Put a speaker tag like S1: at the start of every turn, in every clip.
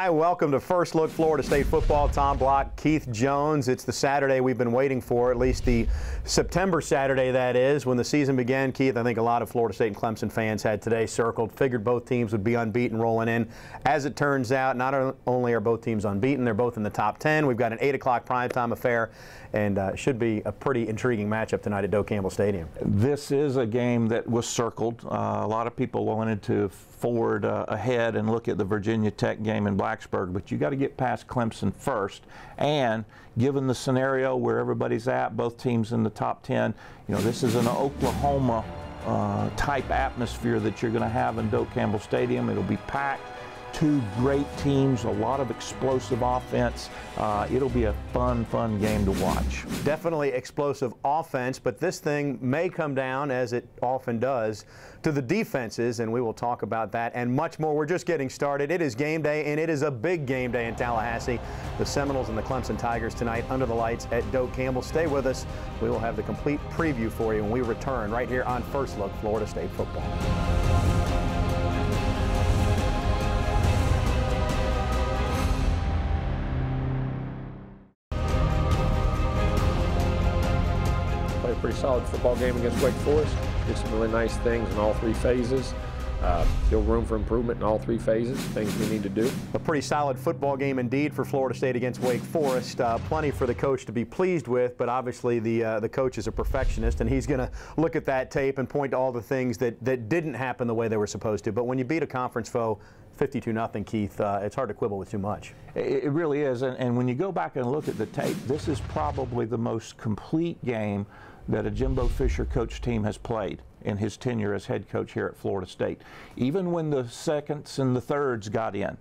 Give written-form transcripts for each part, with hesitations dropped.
S1: Hi, welcome to First Look Florida State Football. Tom Block, Keith Jones. It's the Saturday we've been waiting for, at least the September Saturday, that is. When the season began, Keith, I think a lot of Florida State and Clemson fans had today circled, figured both teams would be unbeaten rolling in. As it turns out, not only are both teams unbeaten, they're both in the top 10. We've got an 8 o'clock primetime affair, and should be a pretty intriguing matchup tonight at Doak Campbell Stadium.
S2: This is a game that was circled. A lot of people wanted to forward ahead and look at the Virginia Tech game in Blacksburg, but you got to get past Clemson first. And given the scenario where everybody's at, both teams in the top 10, you know, this is an Oklahoma type atmosphere that you're going to have in Doak Campbell Stadium. It'll be packed. Two great teams, a lot of explosive offense. It'll be a fun game to watch. Definitely explosive offense, but this thing may come down, as it often does, to the defenses, and we will talk about that and much more. We're just getting started. It is game day, and it is a big game day in Tallahassee. The Seminoles and the Clemson Tigers tonight under the lights at Doak Campbell. Stay with us. We will have the complete preview for you when we return right here on First Look Florida State Football.
S3: Pretty solid football game against Wake Forest. Did some really nice things in all three phases. Still room for improvement in all three phases, things we need to do.
S1: A pretty solid football game indeed for Florida State against Wake Forest. Plenty for the coach to be pleased with, but obviously the coach is a perfectionist, and he's going to look at that tape and point to all the things that didn't happen the way they were supposed to. But when you beat a conference foe 52-0, Keith, it's hard to quibble with too much.
S2: It really is, and when you go back and look at the tape, this is probably the most complete game that a Jimbo Fisher coach team has played in his tenure as head coach here at Florida State. Even when the seconds and the thirds got in,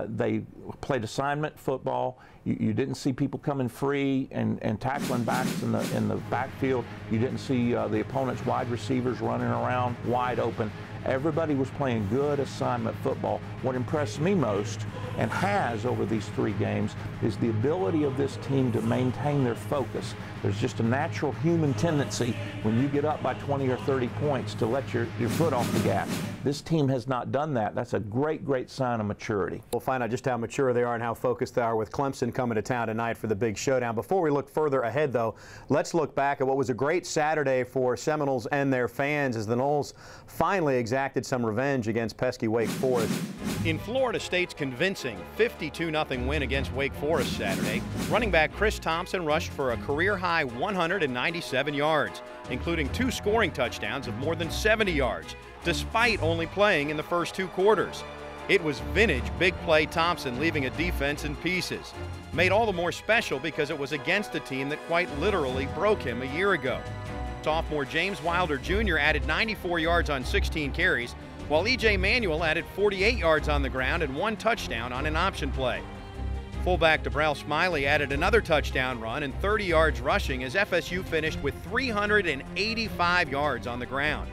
S2: they played assignment football. You didn't see people coming free and tackling backs in the backfield. You didn't see the opponent's wide receivers running around wide open. Everybody was playing good assignment football. What impressed me most, and has over these 3 games, is the ability of this team to maintain their focus. There's just a natural human tendency when you get up by 20 or 30 points to let your foot off the gas. This team has not done that. That's a great sign of maturity.
S1: We'll find out just how mature they are and how focused they are with Clemson coming to town tonight for the big showdown. Before we look further ahead, though, let's look back at what was a great Saturday for Seminoles and their fans as the Noles finally exacted some revenge against pesky Wake Forest.
S4: In Florida State's convincing 52-0 win against Wake Forest Saturday, running back Chris Thompson rushed for a career-high 197 yards, including 2 scoring touchdowns of more than 70 yards, despite only playing in the first 2 quarters. It was vintage big play Thompson leaving a defense in pieces, made all the more special because it was against a team that quite literally broke him a year ago. Sophomore James Wilder Jr. added 94 yards on 16 carries, while E.J. Manuel added 48 yards on the ground and 1 touchdown on an option play. Fullback Debrell Smiley added another touchdown run and 30 yards rushing as FSU finished with 385 yards on the ground.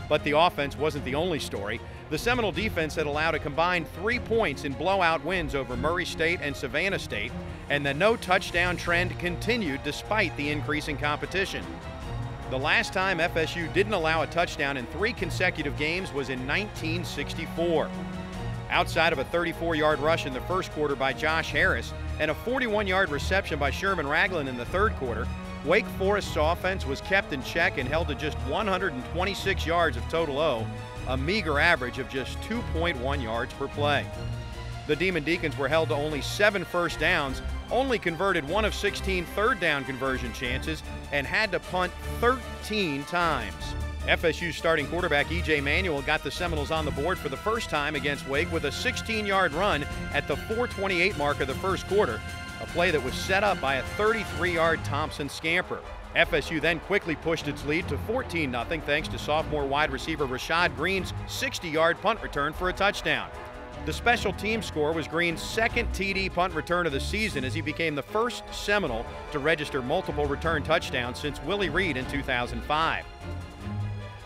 S4: But the offense wasn't the only story. The Seminole defense had allowed a combined 3 points in blowout wins over Murray State and Savannah State, and the no-touchdown trend continued despite the increasing competition. The last time FSU didn't allow a touchdown in 3 consecutive games was in 1964. Outside of a 34-yard rush in the first quarter by Josh Harris and a 41-yard reception by Sherman Ragland in the third quarter, Wake Forest's offense was kept in check and held to just 126 yards of total O, a meager average of just 2.1 yards per play. The Demon Deacons were held to only 7 first downs, only converted 1 of 16 third down conversion chances, and had to punt 13 times. FSU starting quarterback E.J. Manuel got the Seminoles on the board for the first time against Wake with a 16-yard run at the 4:28 mark of the first quarter, a play that was set up by a 33-yard Thompson scamper. FSU then quickly pushed its lead to 14-0 thanks to sophomore wide receiver Rashad Green's 60-yard punt return for a touchdown. The special team score was Green's 2nd TD punt return of the season as he became the first Seminole to register multiple return touchdowns since Willie Reed in 2005.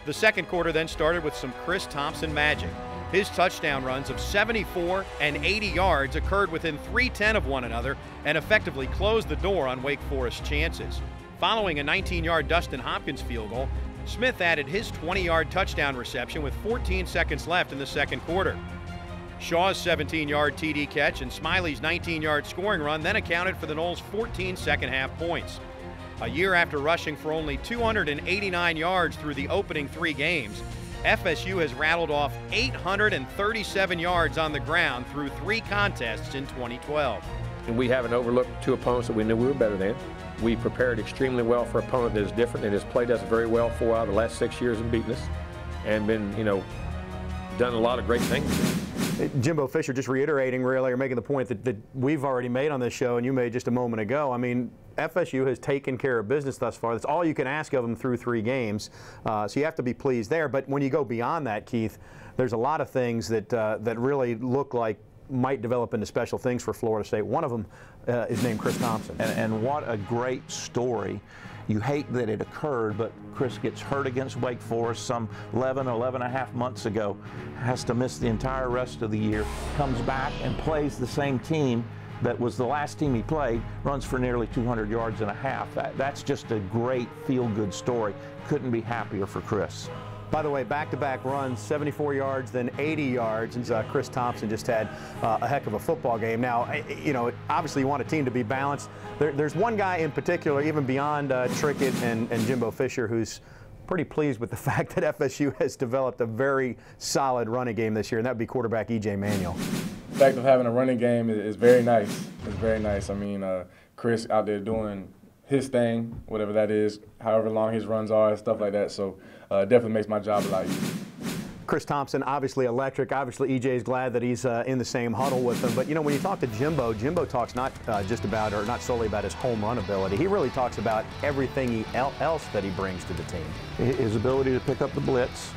S4: The second quarter then started with some Chris Thompson magic. His touchdown runs of 74 and 80 yards occurred within 3/10 of one another and effectively closed the door on Wake Forest's chances. Following a 19-yard Dustin Hopkins field goal, Smith added his 20-yard touchdown reception with 14 seconds left in the second quarter. Shaw's 17-yard TD catch and Smiley's 19-yard scoring run then accounted for the Noles' 14 second-half points. A year after rushing for only 289 yards through the opening 3 games, FSU has rattled off 837 yards on the ground through 3 contests in 2012.
S3: And we haven't overlooked 2 opponents that we knew we were better than. We prepared extremely well for an opponent that is different and has played us very well 4 out of the last 6 years and beaten us, and been, done a lot of great things.
S1: Jimbo Fisher, just reiterating really, or making the point that we've already made on this show and you made just a moment ago. I mean, FSU has taken care of business thus far. That's all you can ask of them through 3 games. So you have to be pleased there. But when you go beyond that, Keith, there's a lot of things that really look like might develop into special things for Florida State. One of them is named Chris Thompson.
S2: And what a great story. You hate that it occurred, but Chris gets hurt against Wake Forest some 11 and a half months ago, has to miss the entire rest of the year, comes back and plays the same team that was the last team he played, runs for nearly 200 yards and a half. That's just a great feel-good story. Couldn't be happier for Chris.
S1: By the way, back-to-back runs, 74 yards, then 80 yards, and Chris Thompson just had a heck of a football game. Now, obviously you want a team to be balanced. There's one guy in particular, even beyond Trickett and Jimbo Fisher, who's pretty pleased with the fact that FSU has developed a very solid running game this year, and that would be quarterback E.J. Manuel.
S5: The fact of having a running game is very nice. It's very nice. I mean, Chris out there doing his thing, whatever that is, however long his runs are, stuff like that. So definitely makes my job a lot easier.
S1: Chris Thompson, obviously electric. Obviously, E.J. is glad that he's in the same huddle with them. But, when you talk to Jimbo, Jimbo talks not just about, or not solely about his home run ability. He really talks about everything else that he brings to the team.
S2: His ability to pick up the blitz,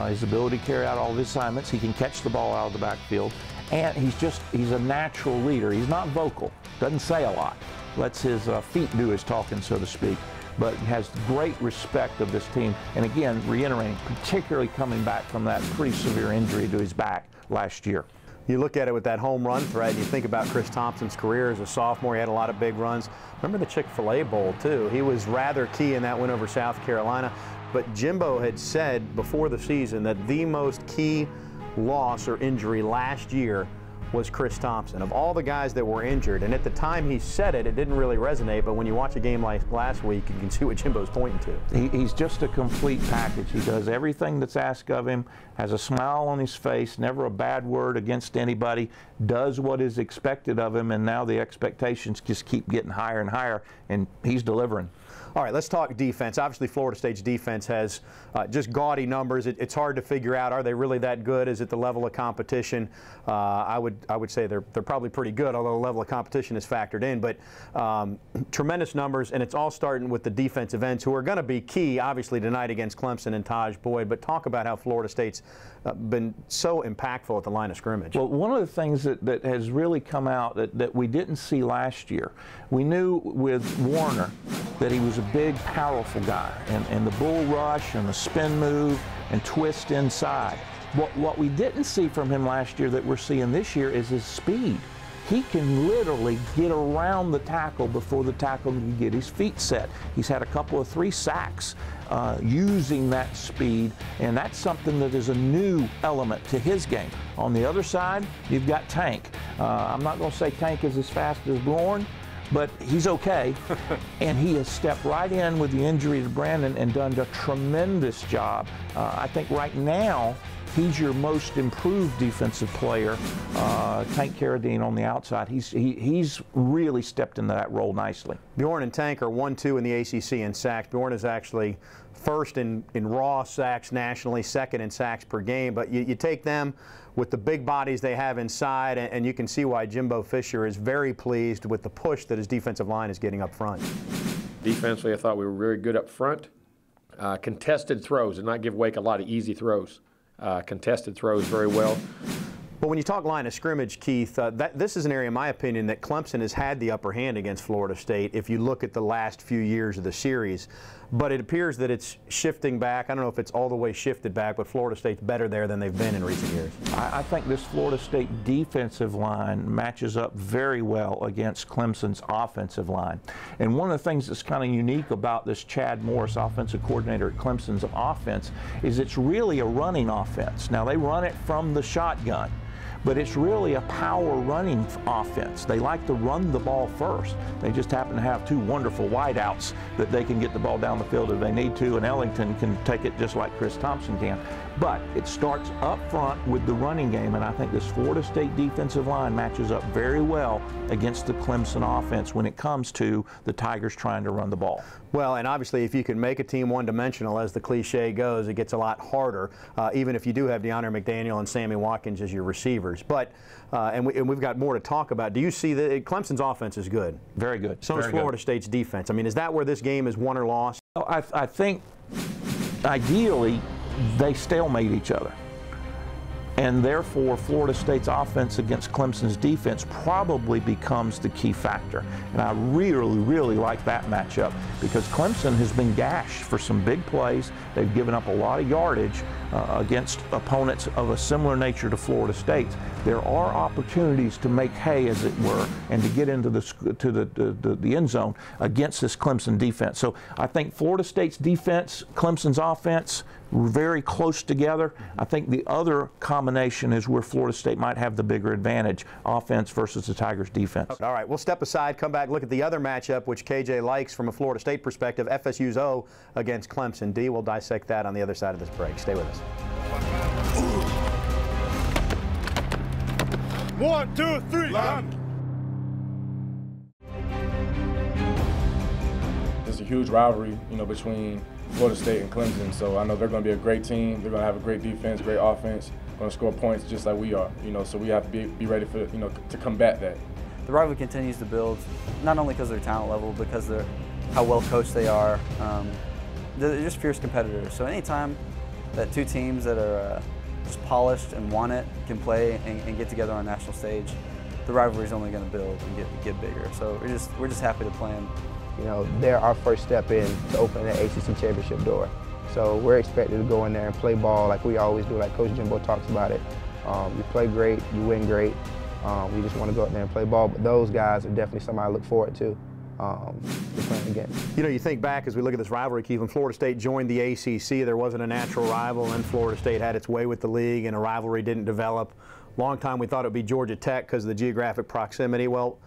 S2: his ability to carry out all of his assignments. He can catch the ball out of the backfield. And he's a natural leader. He's not vocal, doesn't say a lot. Lets his feet do his talking, so to speak, but has great respect of this team. And again, reiterating, particularly coming back from that pretty severe injury to his back last year.
S1: You look at it with that home run threat, and you think about Chris Thompson's career as a sophomore. He had a lot of big runs. Remember the Chick-fil-A Bowl, too. He was rather key in that win over South Carolina. But Jimbo had said before the season that the most key loss or injury last year was Chris Thompson. Of all the guys that were injured, and at the time he said it, it didn't really resonate, but when you watch a game like last week, you can see what Jimbo's pointing to.
S2: He's just a complete package. He does everything that's asked of him, has a smile on his face, never a bad word against anybody, does what is expected of him, and now the expectations just keep getting higher and higher, and he's delivering.
S1: All right, let's talk defense. Obviously, Florida State's defense has just gaudy numbers. It's hard to figure out, are they really that good? Is it the level of competition? I would say they're probably pretty good, although the level of competition is factored in. But tremendous numbers, and it's all starting with the defensive ends, who are going to be key, obviously, tonight against Clemson and Taj Boyd. But talk about how Florida State's been so impactful at the line of scrimmage.
S2: Well, one of the things that has really come out that we didn't see last year, we knew with Warner that he was a big, powerful guy, and the bull rush and the spin move and twist inside. What we didn't see from him last year that we're seeing this year is his speed. He can literally get around the tackle before the tackle can get his feet set. He's had a couple of 3 sacks using that speed, and that's something that is a new element to his game. On the other side, you've got Tank. I'm not going to say Tank is as fast as Bourne, but he's okay, and he has stepped right in with the injury to Brandon and done a tremendous job. I think right now, he's your most improved defensive player, Tank Carradine on the outside. He's really stepped into that role nicely.
S1: Bjorn and Tank are 1-2 in the ACC in sacks. Bjorn is actually first in raw sacks nationally, second in sacks per game. But you take them with the big bodies they have inside, and you can see why Jimbo Fisher is very pleased with the push that his defensive line is getting up front.
S3: Defensively, I thought we were very good up front. Contested throws, did not give Wake a lot of easy throws. Contested throws very well.
S1: But when you talk line of scrimmage, Keith, this is an area, in my opinion, that Clemson has had the upper hand against Florida State if you look at the last few years of the series. But it appears that it's shifting back. I don't know if it's all the way shifted back, but Florida State's better there than they've been in recent years.
S2: I think this Florida State defensive line matches up very well against Clemson's offensive line. And one of the things that's kind of unique about this Chad Morris, offensive coordinator at Clemson's offense, is it's really a running offense. Now, they run it from the shotgun, but it's really a power running offense. They like to run the ball first. They just happen to have two wonderful wideouts that they can get the ball down the field if they need to, and Ellington can take it just like Chris Thompson can. But it starts up front with the running game, and I think this Florida State defensive line matches up very well against the Clemson offense when it comes to the Tigers trying to run the ball.
S1: Well, and obviously if you can make a team one-dimensional, as the cliche goes, it gets a lot harder, even if you do have DeAndre McDaniel and Sammy Watkins as your receivers. But, and we've got more to talk about. Do you see that Clemson's offense is good?
S2: Very good.
S1: So is Florida State's defense. I mean, is that where this game is won or lost?
S2: Well, I think ideally they stalemate each other. And therefore, Florida State's offense against Clemson's defense probably becomes the key factor. And I really, really like that matchup because Clemson has been gashed for some big plays. They've given up a lot of yardage against opponents of a similar nature to Florida State's. There are opportunities to make hay, as it were, and to get into the end zone against this Clemson defense. So I think Florida State's defense, Clemson's offense, were very close together. I think the other combination is where Florida State might have the bigger advantage, offense versus the Tigers' defense.
S1: All right, we'll step aside, come back, look at the other matchup, which KJ likes from a Florida State perspective, FSU's O against Clemson D. We'll dissect that on the other side of this break. Stay with us.
S6: 1, 2, 3, line.
S5: There's a huge rivalry, between Florida State and Clemson, so I know they're going to be a great team. They're going to have a great defense, great offense, going to score points just like we are, so we have to be ready for, to combat that.
S7: The rivalry continues to build, not only because of their talent level, because of how well coached they are. They're just fierce competitors. So anytime that two teams that are just polished and want it can play and get together on a national stage, the rivalry is only going to build and get bigger. So we're just happy to play them.
S8: They're our first step in to open the ACC championship door. So we're expected to go in there and play ball like we always do, like Coach Jimbo talks about it. You play great, you win great. We just want to go out there and play ball. But those guys are definitely somebody I look forward to playing against.
S1: You think back as we look at this rivalry, Keith, when Florida State joined the ACC, there wasn't a natural rival, and Florida State had its way with the league, and a rivalry didn't develop. Long time we thought it would be Georgia Tech because of the geographic proximity. Well,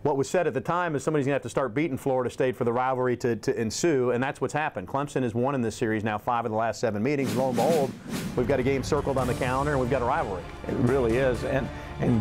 S1: what was said at the time is somebody's going to have to start beating Florida State for the rivalry to ensue, and that's what's happened. Clemson has won in this series now 5 of the last 7 meetings. Lo and behold, we've got a game circled on the calendar, and we've got a rivalry.
S2: It really is, and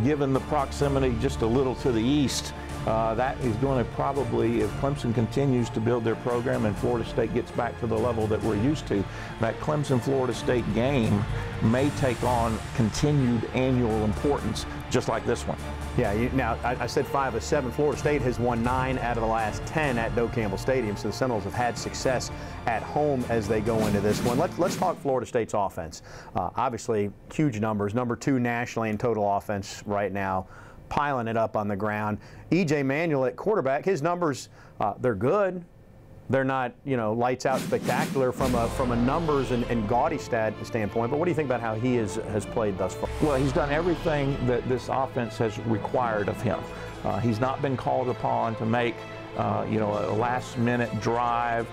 S2: given the proximity just a little to the east, that is going to probably, if Clemson continues to build their program and Florida State gets back to the level that we're used to, that Clemson-Florida State game may take on continued annual importance, just like this one.
S1: Yeah, now I said 5 of 7. Florida State has won 9 out of the last 10 at Doak Campbell Stadium, so the Seminoles have had success at home as they go into this one. Let's talk Florida State's offense. Obviously, huge numbers, number 2 nationally in total offense right now, piling it up on the ground. E.J. Manuel at quarterback, his numbers, they're good. They're not, lights out spectacular from a numbers and gaudy standpoint. But what do you think about how he has played thus far?
S2: Well, he's done everything that this offense has required of him. He's not been called upon to make a last-minute drive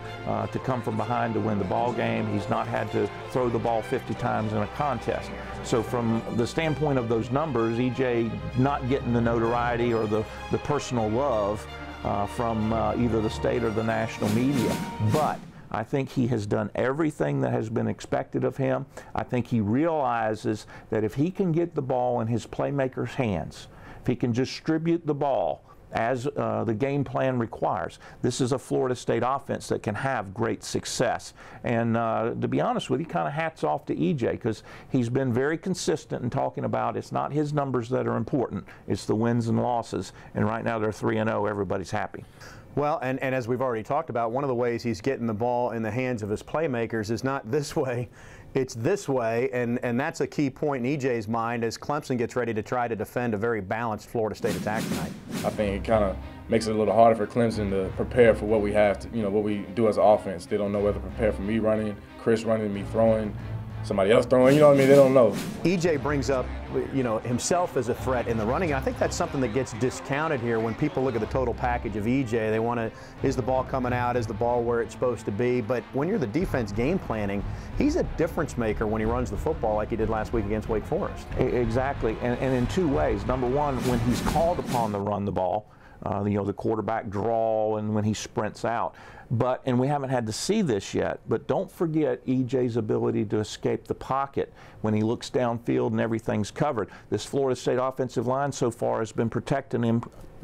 S2: to come from behind to win the ball game. He's not had to throw the ball 50 times in a contest. So from the standpoint of those numbers, E.J. not getting the notoriety or the personal love from either the state or the national media. But I think he has done everything that has been expected of him. I think he realizes that if he can get the ball in his playmakers' hands, if he can distribute the ball as the game plan requires, this is a Florida State offense that can have great success. And to be honest with you, kind of hats off to E.J. because he's been very consistent in talking about it's not his numbers that are important, it's the wins and losses. And right now they're 3-0, everybody's happy.
S1: Well, and as we've already talked about, one of the ways he's getting the ball in the hands of his playmakers is not this way, it's this way, and that's a key point in EJ's mind as Clemson gets ready to try to defend a very balanced Florida State attack tonight.
S5: I think it kind of makes it a little harder for Clemson to prepare for what we have to, what we do as an offense. They don't know whether to prepare for me running, Chris running, me throwing, somebody else throwing, They don't know.
S1: EJ brings up you know, himself as a threat in the running. I think that's something that gets discounted here when people look at the total package of EJ. They want to, is the ball coming out? Is the ball where it's supposed to be? But when you're the defense game planning, he's a difference maker when he runs the football like he did last week against Wake Forest.
S2: Exactly, and in two ways. Number one, when he's called upon to run the ball, you know, the quarterback draw and when he sprints out. But, and we haven't had to see this yet, but don't forget EJ's ability to escape the pocket when he looks downfield and everything's covered. This Florida State offensive line so far has been protecting him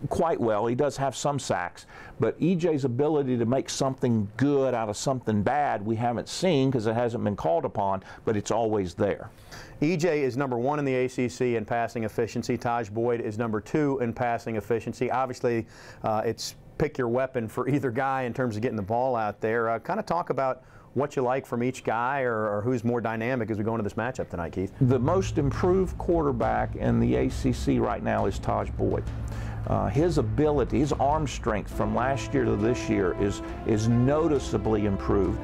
S2: quite well. He does have some sacks, but EJ's ability to make something good out of something bad we haven't seen because it hasn't been called upon, but it's always there.
S1: EJ is number 1 in the ACC in passing efficiency. Taj Boyd is number 2 in passing efficiency. Obviously, it's pick your weapon for either guy in terms of getting the ball out there. Kind of talk about what you like from each guy or who's more dynamic as we go into this matchup tonight, Keith.
S2: The most improved quarterback in the ACC right now is Taj Boyd. His ability, his arm strength from last year to this year is noticeably improved.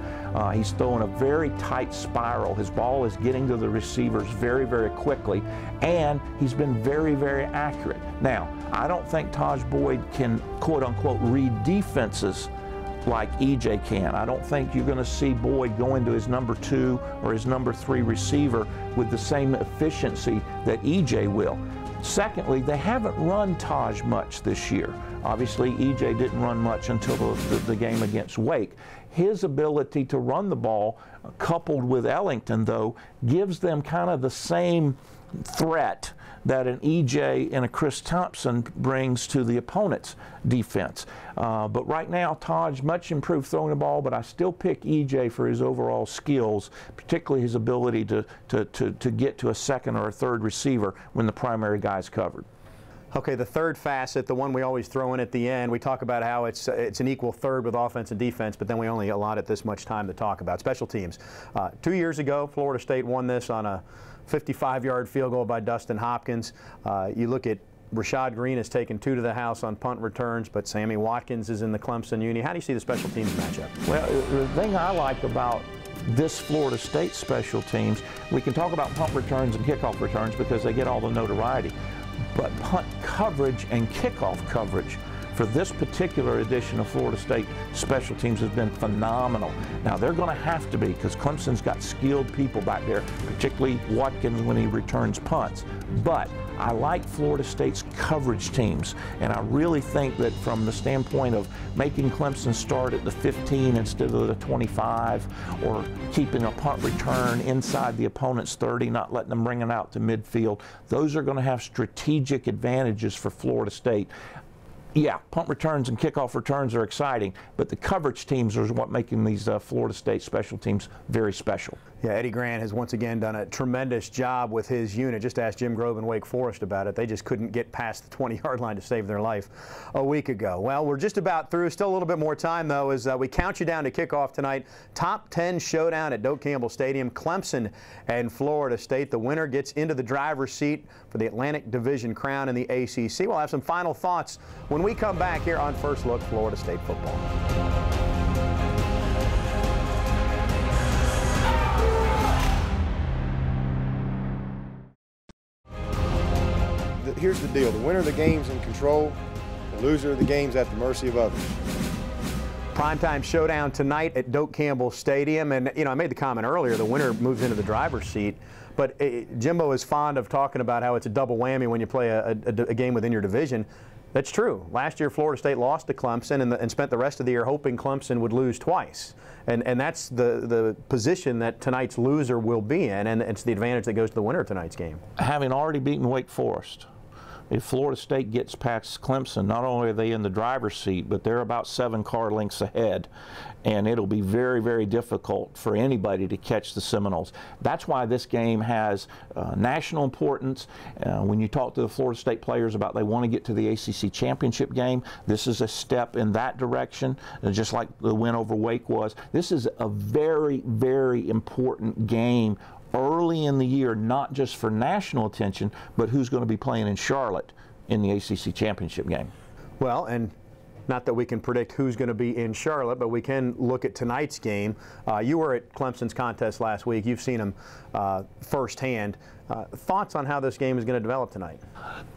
S2: He's throwing a very tight spiral. His ball is getting to the receivers very, very quickly, and he's been very, very accurate. Now, I don't think Taj Boyd can, quote-unquote, read defenses like EJ can. I don't think you're going to see Boyd go into his number 2 or his number 3 receiver with the same efficiency that EJ will. Secondly, they haven't run Taj much this year. Obviously, EJ didn't run much until the game against Wake. His ability to run the ball, coupled with Ellington, though, gives them kind of the same threat that an EJ and a Chris Thompson brings to the opponent's defense. But right now, Taj, much improved throwing the ball, but I still pick EJ for his overall skills, particularly his ability to get to a second or a third receiver when the primary guy's covered.
S1: Okay, the third facet, the one we always throw in at the end, we talk about how it's an equal third with offense and defense, but then we only allot it this much time to talk about special teams. 2 years ago, Florida State won this on a 55-yard field goal by Dustin Hopkins. You look at Rashad Green has taken 2 to the house on punt returns, but Sammy Watkins is in the Clemson uni. How do you see the special teams matchup?
S2: Well, the thing I like about this Florida State special teams, we can talk about punt returns and kickoff returns because they get all the notoriety. But punt coverage and kickoff coverage for this particular edition of Florida State special teams has been phenomenal. Now, they're going to have to be because Clemson's got skilled people back there, particularly Watkins when he returns punts. But I like Florida State's coverage teams, and I really think that from the standpoint of making Clemson start at the 15 instead of the 25, or keeping a punt return inside the opponent's 30, not letting them bring it out to midfield, those are going to have strategic advantages for Florida State. Yeah, punt returns and kickoff returns are exciting, but the coverage teams are what making these Florida State special teams very special.
S1: Yeah, Eddie Grant has once again done a tremendous job with his unit. Just ask Jim Grove and Wake Forest about it. They just couldn't get past the 20-yard line to save their life a week ago. Well, we're just about through. Still a little bit more time, though, as we count you down to kickoff tonight. Top 10 showdown at Doak Campbell Stadium, Clemson and Florida State. The winner gets into the driver's seat for the Atlantic Division crown in the ACC. We'll have some final thoughts when we come back here on First Look Florida State Football.
S9: Here's the deal. The winner of the game's in control. The loser of the game's at the mercy of others.
S1: Primetime showdown tonight at Doak Campbell Stadium. And, you know, I made the comment earlier, the winner moves into the driver's seat. But Jimbo is fond of talking about how it's a double whammy when you play a game within your division. That's true. Last year, Florida State lost to Clemson and spent the rest of the year hoping Clemson would lose twice. And that's the position that tonight's loser will be in, and it's the advantage that goes to the winner of tonight's game.
S2: Having already beaten Wake Forest, if Florida State gets past Clemson, not only are they in the driver's seat, but they're about 7 car lengths ahead, and it'll be very, very difficult for anybody to catch the Seminoles. That's why this game has national importance. When you talk to the Florida State players about they want to get to the ACC championship game, this is a step in that direction, just like the win over Wake was. This is a very, very important game early in the year, not just for national attention, but who's going to be playing in Charlotte in the ACC championship game.
S1: Well, and Not that we can predict who's going to be in Charlotte, but we can look at tonight's game. You were at Clemson's contest last week. You've seen them firsthand. Thoughts on how this game is going to develop tonight?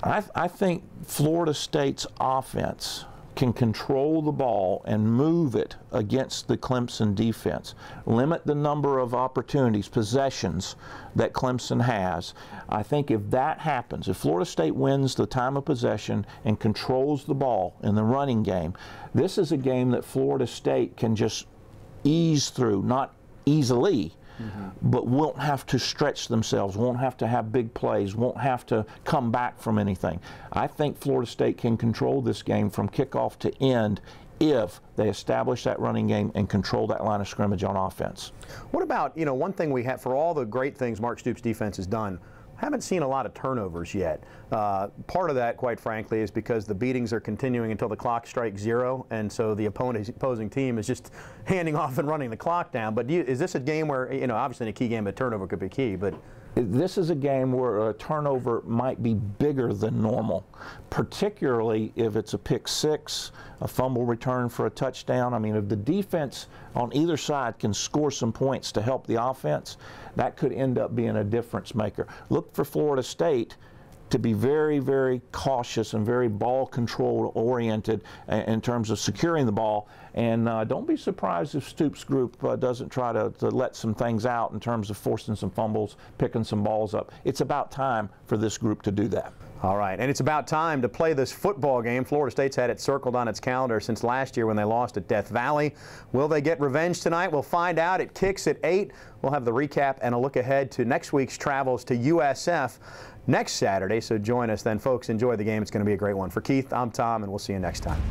S2: I think Florida State's offense can control the ball and move it against the Clemson defense. Limit the number of opportunities, possessions that Clemson has. I think if that happens, if Florida State wins the time of possession and controls the ball in the running game, this is a game that Florida State can just ease through, not easily, but won't have to stretch themselves, won't have to have big plays, won't have to come back from anything. I think Florida State can control this game from kickoff to end if they establish that running game and control that line of scrimmage on offense.
S1: What about, one thing we have, for all the great things Mark Stoops' defense has done, haven't seen a lot of turnovers yet. Part of that, quite frankly, is because the beatings are continuing until the clock strikes 0, and so the opposing team is just handing off and running the clock down. But is this a game where, obviously in a key game, a turnover could be key, but
S2: this is a game where a turnover might be bigger than normal, particularly if it's a pick six, a fumble return for a touchdown. I mean, if the defense on either side can score some points to help the offense, that could end up being a difference maker. Look for Florida State to be very, very cautious and very ball control oriented in terms of securing the ball. And don't be surprised if Stoops' group doesn't try to let some things out in terms of forcing some fumbles, picking some balls up. It's about time for this group to do that.
S1: All right, and it's about time to play this football game. Florida State's had it circled on its calendar since last year when they lost at Death Valley. Will they get revenge tonight? We'll find out. It kicks at 8. We'll have the recap and a look ahead to next week's travels to USF next Saturday. So join us then, folks. Enjoy the game. It's going to be a great one. For Keith, I'm Tom, and we'll see you next time.